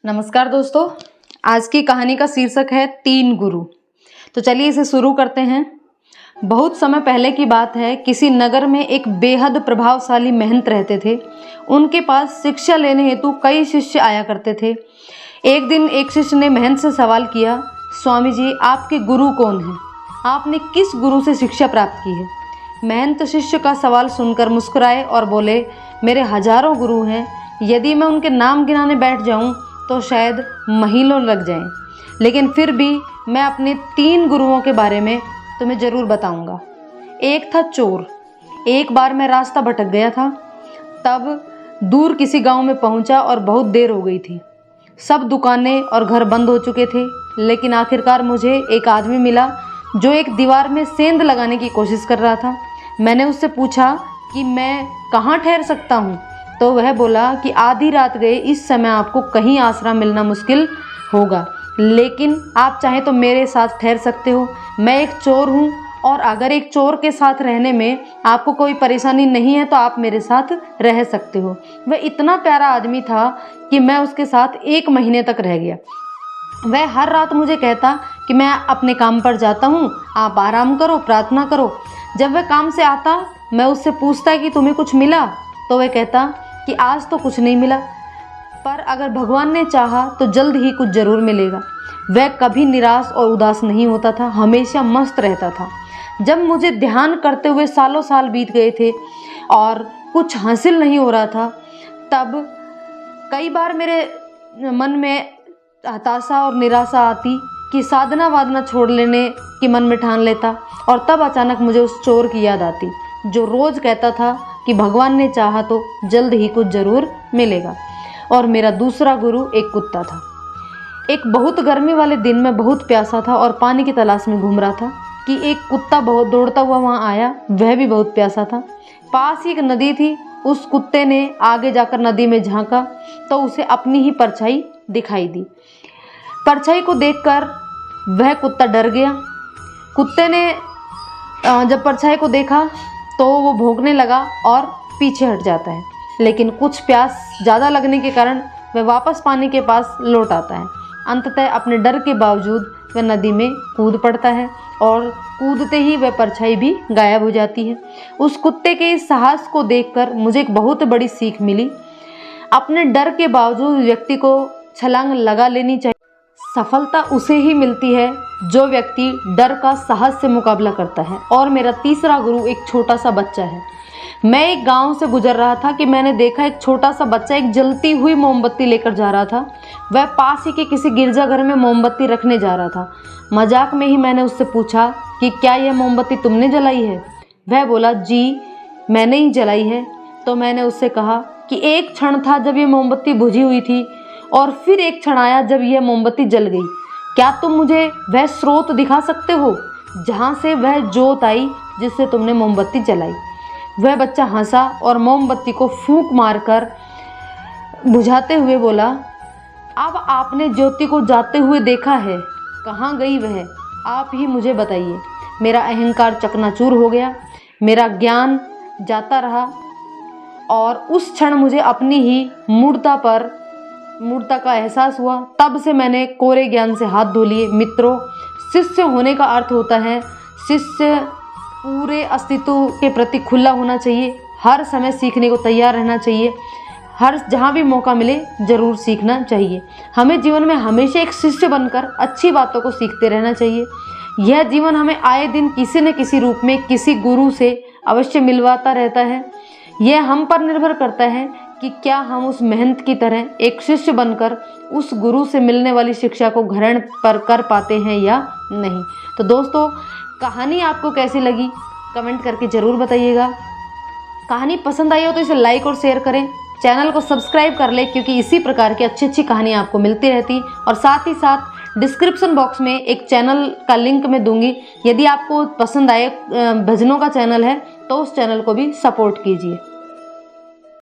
नमस्कार दोस्तों, आज की कहानी का शीर्षक है 3 गुरु। तो चलिए इसे शुरू करते हैं। बहुत समय पहले की बात है। किसी नगर में एक बेहद प्रभावशाली महंत रहते थे। उनके पास शिक्षा लेने हेतु कई शिष्य आया करते थे। एक दिन एक शिष्य ने महंत से सवाल किया, स्वामी जी, आपके गुरु कौन हैं? आपने किस गुरु से शिक्षा प्राप्त की है? महंत शिष्य का सवाल सुनकर मुस्कुराए और बोले, मेरे हजारों गुरु हैं। यदि मैं उनके नाम गिनाने बैठ जाऊं तो शायद महीनों लग जाएं, लेकिन फिर भी मैं अपने 3 गुरुओं के बारे में तुम्हें ज़रूर बताऊंगा। एक था चोर। एक बार मैं रास्ता भटक गया था, तब दूर किसी गांव में पहुंचा और बहुत देर हो गई थी। सब दुकानें और घर बंद हो चुके थे, लेकिन आखिरकार मुझे एक आदमी मिला जो एक दीवार में सेंध लगाने की कोशिश कर रहा था। मैंने उससे पूछा कि मैं कहाँ ठहर सकता हूँ, तो वह बोला कि आधी रात गए इस समय आपको कहीं आसरा मिलना मुश्किल होगा, लेकिन आप चाहें तो मेरे साथ ठहर सकते हो। मैं एक चोर हूँ और अगर एक चोर के साथ रहने में आपको कोई परेशानी नहीं है तो आप मेरे साथ रह सकते हो। वह इतना प्यारा आदमी था कि मैं उसके साथ 1 महीने तक रह गया। वह हर रात मुझे कहता कि मैं अपने काम पर जाता हूँ, आप आराम करो, प्रार्थना करो। जब वह काम से आता, मैं उससे पूछता कि तुम्हें कुछ मिला, तो वह कहता कि आज तो कुछ नहीं मिला, पर अगर भगवान ने चाहा तो जल्द ही कुछ ज़रूर मिलेगा। वह कभी निराश और उदास नहीं होता था, हमेशा मस्त रहता था। जब मुझे ध्यान करते हुए सालों साल बीत गए थे और कुछ हासिल नहीं हो रहा था, तब कई बार मेरे मन में हताशा और निराशा आती कि साधना वादना छोड़ लेने की मन में ठान लेता, और तब अचानक मुझे उस चोर की याद आती जो रोज़ कहता था कि भगवान ने चाहा तो जल्द ही कुछ ज़रूर मिलेगा। और मेरा दूसरा गुरु एक कुत्ता था। एक बहुत गर्मी वाले दिन में बहुत प्यासा था और पानी की तलाश में घूम रहा था कि एक कुत्ता बहुत दौड़ता हुआ वहाँ आया। वह भी बहुत प्यासा था। पास ही एक नदी थी। उस कुत्ते ने आगे जाकर नदी में झांका तो उसे अपनी ही परछाई दिखाई दी। परछाई को देखकर वह कुत्ता डर गया। कुत्ते ने जब परछाई को देखा तो वो भौंकने लगा और पीछे हट जाता है, लेकिन कुछ प्यास ज़्यादा लगने के कारण वह वापस पानी के पास लौट आता है। अंततः अपने डर के बावजूद वह नदी में कूद पड़ता है और कूदते ही वह परछाई भी गायब हो जाती है। उस कुत्ते के इस साहस को देखकर मुझे एक बहुत बड़ी सीख मिली। अपने डर के बावजूद व्यक्ति को छलांग लगा लेनी चाहिए। सफलता उसे ही मिलती है जो व्यक्ति डर का साहस से मुकाबला करता है। और मेरा तीसरा गुरु एक छोटा सा बच्चा है। मैं एक गांव से गुजर रहा था कि मैंने देखा एक छोटा सा बच्चा एक जलती हुई मोमबत्ती लेकर जा रहा था। वह पास ही के किसी गिरजाघर में मोमबत्ती रखने जा रहा था। मजाक में ही मैंने उससे पूछा कि क्या यह मोमबत्ती तुमने जलाई है? वह बोला, जी मैंने ही जलाई है। तो मैंने उससे कहा कि एक क्षण था जब यह मोमबत्ती बुझी हुई थी और फिर एक क्षण आया जब यह मोमबत्ती जल गई। क्या तुम मुझे वह स्रोत दिखा सकते हो जहाँ से वह जोत आई जिससे तुमने मोमबत्ती जलाई? वह बच्चा हंसा और मोमबत्ती को फूंक मारकर बुझाते हुए बोला, अब आपने ज्योति को जाते हुए देखा है, कहाँ गई वह? आप ही मुझे बताइए। मेरा अहंकार चकनाचूर हो गया, मेरा ज्ञान जाता रहा और उस क्षण मुझे अपनी ही मूर्खता का एहसास हुआ। तब से मैंने कोरे ज्ञान से हाथ धो लिए। मित्रों, शिष्य होने का अर्थ होता है शिष्य पूरे अस्तित्व के प्रति खुला होना चाहिए, हर समय सीखने को तैयार रहना चाहिए, हर जहाँ भी मौका मिले ज़रूर सीखना चाहिए। हमें जीवन में हमेशा एक शिष्य बनकर अच्छी बातों को सीखते रहना चाहिए। यह जीवन हमें आए दिन किसी न किसी रूप में किसी गुरु से अवश्य मिलवाता रहता है। यह हम पर निर्भर करता है कि क्या हम उस महंत की तरह एक शिष्य बनकर उस गुरु से मिलने वाली शिक्षा को ग्रहण कर पाते हैं या नहीं। तो दोस्तों, कहानी आपको कैसी लगी कमेंट करके ज़रूर बताइएगा। कहानी पसंद आई हो तो इसे लाइक और शेयर करें, चैनल को सब्सक्राइब कर लें, क्योंकि इसी प्रकार की अच्छी अच्छी कहानी आपको मिलती रहती। और साथ ही साथ डिस्क्रिप्शन बॉक्स में एक चैनल का लिंक मैं दूंगी। यदि आपको पसंद आए, भजनों का चैनल है तो उस चैनल को भी सपोर्ट कीजिए।